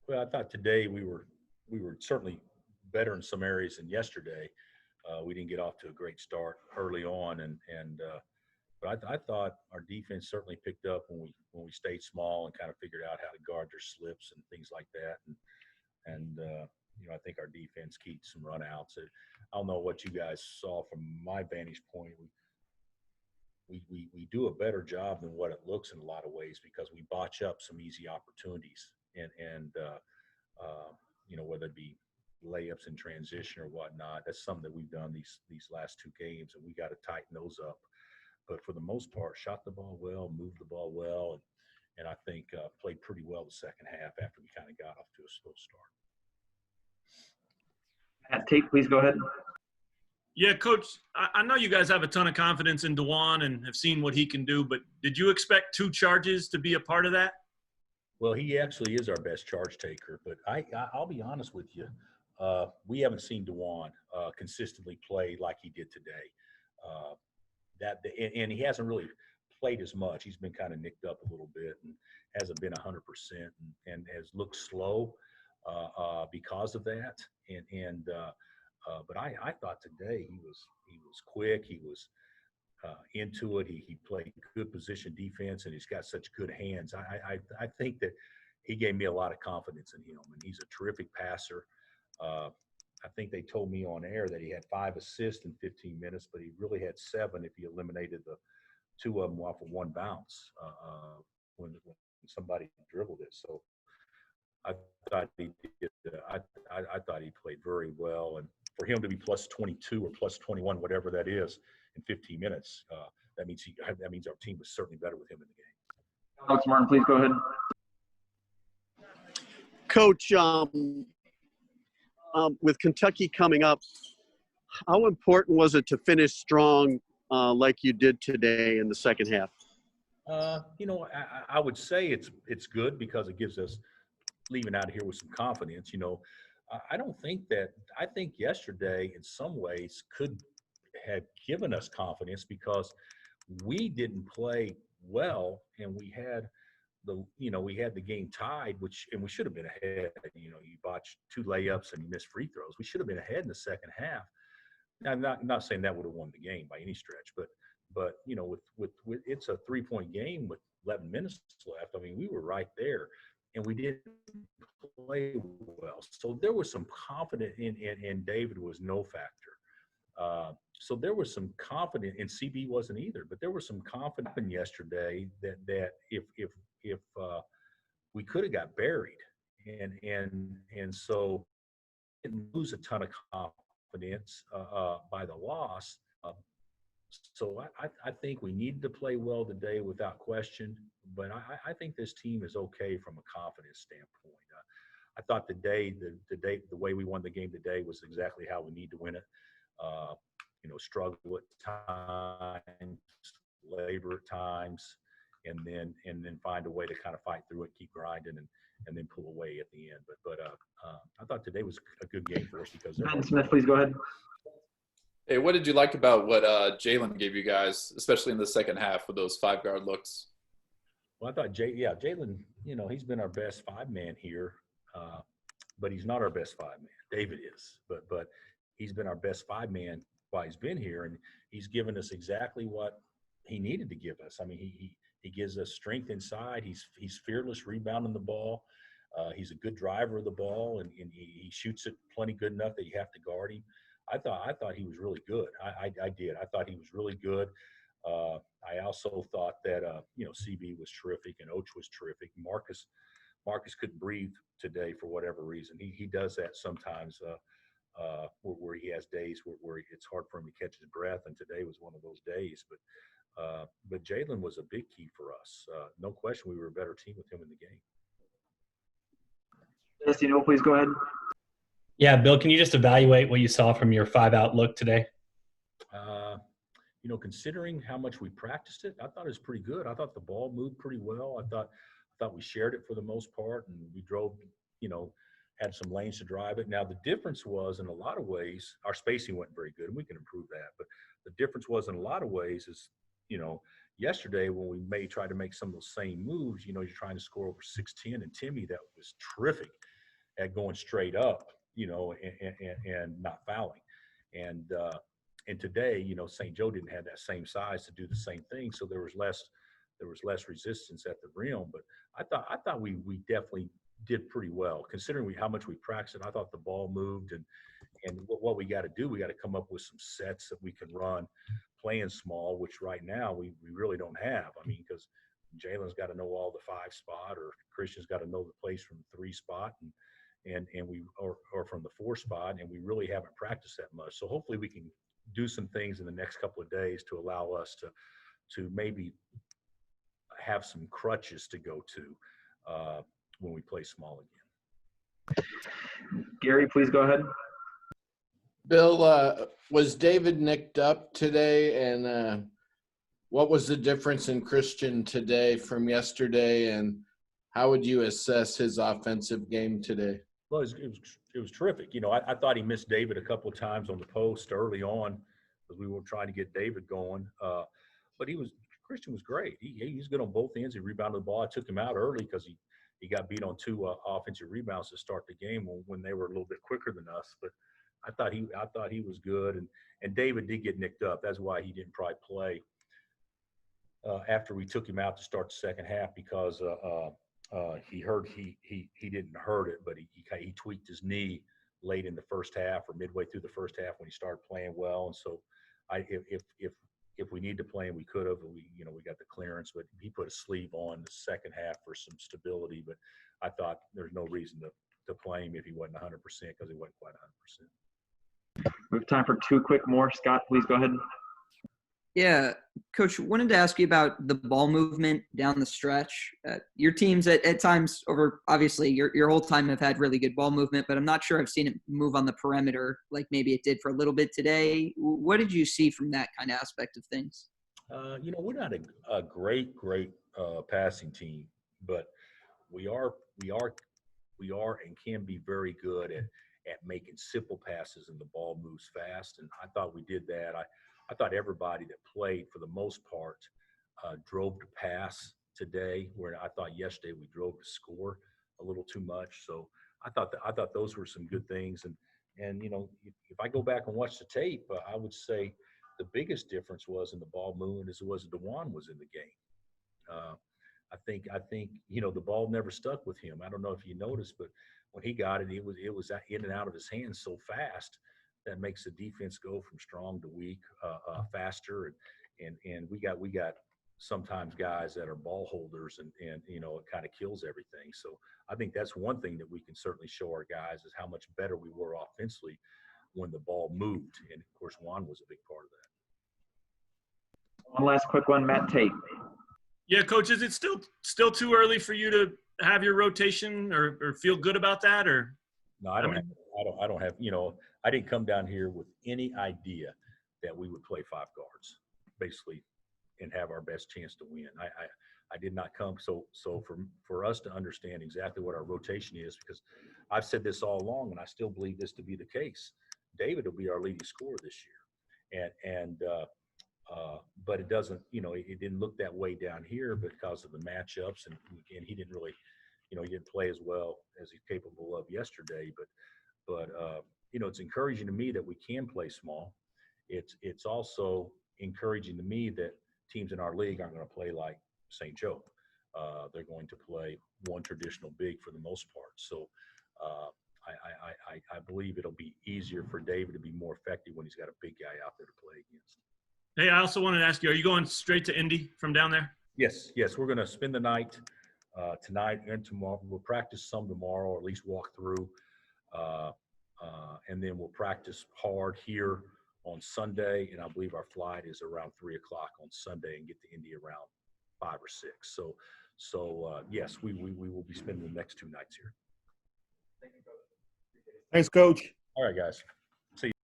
Well, I thought today we were certainly better in some areas than yesterday. We didn't get off to a great start early on, but I thought our defense certainly picked up when we stayed small and kind of figured out how to guard their slips and things like that. I think our defense keyed some runouts. I don't know what you guys saw from my vantage point. We do a better job than what it looks in a lot of ways because we botch up some easy opportunities whether it be layups in transition or whatnot. That's something that we've done these last two games, and we got to tighten those up. But for the most part, shot the ball well, moved the ball well, and I think played pretty well the second half after we kind of got off to a slow start. Matt Tate, please go ahead. Yeah, Coach, I know you guys have a ton of confidence in DeJuan and have seen what he can do, but did you expect two charges to be a part of that? Well, he actually is our best charge taker, but I'll be honest with you. We haven't seen DeJuan consistently play like he did today. And he hasn't really played as much. He's been kind of nicked up a little bit and hasn't been 100% and has looked slow because of that. But I thought today he was quick. He was into it. He played good position defense, and he's got such good hands. I think that he gave me a lot of confidence in him, and he's a terrific passer. I think they told me on air that he had 5 assists in 15 minutes, but he really had 7 if you eliminated the 2 of them off of one bounce when somebody dribbled it. So I thought he did. I thought he played very well, and for him to be plus 22 or plus 21, whatever that is, in 15 minutes, that means our team was certainly better with him in the game. Alex Martin, please go ahead. Coach, with Kentucky coming up, how important was it to finish strong like you did today in the second half? I would say it's good because it gives us leaving out of here with some confidence. I think yesterday in some ways could have given us confidence because we didn't play well and we had the game tied, and we should have been ahead. You botched 2 layups and you missed free throws. We should have been ahead in the second half. Now, I'm not saying that would have won the game by any stretch, but with it's a 3-point game with 11 minutes left. I mean, we were right there, and we didn't play well. So there was some confidence in David was no factor. So there was some confidence, and CB wasn't either. But there was some confidence yesterday that if we could have got buried, and so didn't lose a ton of confidence by the loss. So I think we needed to play well today without question, but I think this team is okay from a confidence standpoint. I thought the way we won the game today was exactly how we need to win it. Struggle at times, labor at times, and then find a way to kind of fight through it, keep grinding, and then pull away at the end. But I thought today was a good game for us because. Ben Smith, please go ahead. Hey, what did you like about what Jalen gave you guys, especially in the second half with those 5-guard looks? Well, I thought Jalen, he's been our best 5-man here, but he's not our best 5-man. David is, but he's been our best 5-man while he's been here, and he's given us exactly what he needed to give us. I mean, he gives us strength inside. He's fearless rebounding the ball. He's a good driver of the ball, and he shoots it plenty good enough that you have to guard him. I thought he was really good. I did. I thought he was really good. I also thought that CB was terrific and Oach was terrific. Marcus couldn't breathe today for whatever reason. He does that sometimes where he has days where it's hard for him to catch his breath, and today was one of those days. But Jalen was a big key for us. No question, we were a better team with him in the game. Destino, please go ahead. Yeah, Bill, can you just evaluate what you saw from your 5-out look today? Considering how much we practiced it, I thought it was pretty good. I thought the ball moved pretty well. I thought we shared it for the most part, and we drove, had some lanes to drive it. Now, the difference was in a lot of ways, our spacing wasn't very good, and we can improve that. But the difference was in a lot of ways is, you yesterday when we tried to make some of those same moves, you're trying to score over 6'10", and Timmy, that was terrific at going straight up, and not fouling. And today, St. Joe didn't have that same size to do the same thing, so there was less resistance at the rim. But I thought we definitely did pretty well considering how much we practiced it. I thought the ball moved, and what we got to do, we got to come up with some sets that we can run playing small, which right now we really don't have. I mean, because Jalen's got to know all the 5 spot, or Christian's got to know the place from the 3 spot, and we or from the 4 spot, and we really haven't practiced that much. So hopefully we can do some things in the next couple of days to allow us to maybe have some crutches to go to when we play small again. Gary, please go ahead. Bill, was David nicked up today, and what was the difference in Christian today from yesterday, and how would you assess his offensive game today? Well, it was terrific. I thought he missed David a couple of times on the post early on because we were trying to get David going. But Christian was great. He's good on both ends. He rebounded the ball. I took him out early because he got beat on 2 offensive rebounds to start the game when they were a little bit quicker than us. But I thought he was good, and David did get nicked up. That's why he didn't probably play after we took him out to start the second half, because he didn't hurt it, but he tweaked his knee late in the first half or midway through the first half when he started playing well. And so if we need to play him, we could have. We got the clearance, but he put a sleeve on the second half for some stability. But I thought there's no reason to play him if he wasn't 100%, because he wasn't quite 100%. We have time for 2 quick more. Scott, please go ahead. Yeah, Coach, wanted to ask you about the ball movement down the stretch. Your teams at times over, obviously, your whole time have had really good ball movement, but I'm not sure I've seen it move on the perimeter like maybe it did for a little bit today. What did you see from that kind of aspect of things? We're not a great passing team, but we are and can be very good at making simple passes, and the ball moves fast. And I thought we did that. I thought everybody that played, for the most part, drove to pass today, where I thought yesterday we drove to score a little too much. So I thought those were some good things. And if I go back and watch the tape, I would say the biggest difference was in the ball movement as it was DeJuan was in the game. I think the ball never stuck with him. I don't know if you noticed, but when he got it, it was in and out of his hands so fast that makes the defense go from strong to weak faster. And we got sometimes guys that are ball holders, and it kind of kills everything. So I think that's one thing that we can certainly show our guys is how much better we were offensively when the ball moved. And of course, Juan was a big part of that. One last quick one, Matt Tate. Yeah, Coach, is it still too early for you to have your rotation or feel good about that? Or no, I don't have. I didn't come down here with any idea that we would play 5 guards, basically, and have our best chance to win. I did not come. So for us to understand exactly what our rotation is, because I've said this all along, and I still believe this to be the case. David will be our leading scorer this year, but it doesn't. It didn't look that way down here because of the matchups, and he didn't really, he didn't play as well as he's capable of yesterday. But it's encouraging to me that we can play small. It's also encouraging to me that teams in our league aren't going to play like St. Joe. They're going to play one traditional big for the most part. So I believe it'll be easier for David to be more effective when he's got a big guy out there to play against. Hey, I also wanted to ask you, are you going straight to Indy from down there? Yes. We're going to spend the night tonight and tomorrow. We'll practice some tomorrow, or at least walk through. And then we'll practice hard here on Sunday. And I believe our flight is around 3:00 on Sunday, and get to Indy around 5 or 6. So yes, we will be spending the next 2 nights here. Thanks, Coach. All right, guys.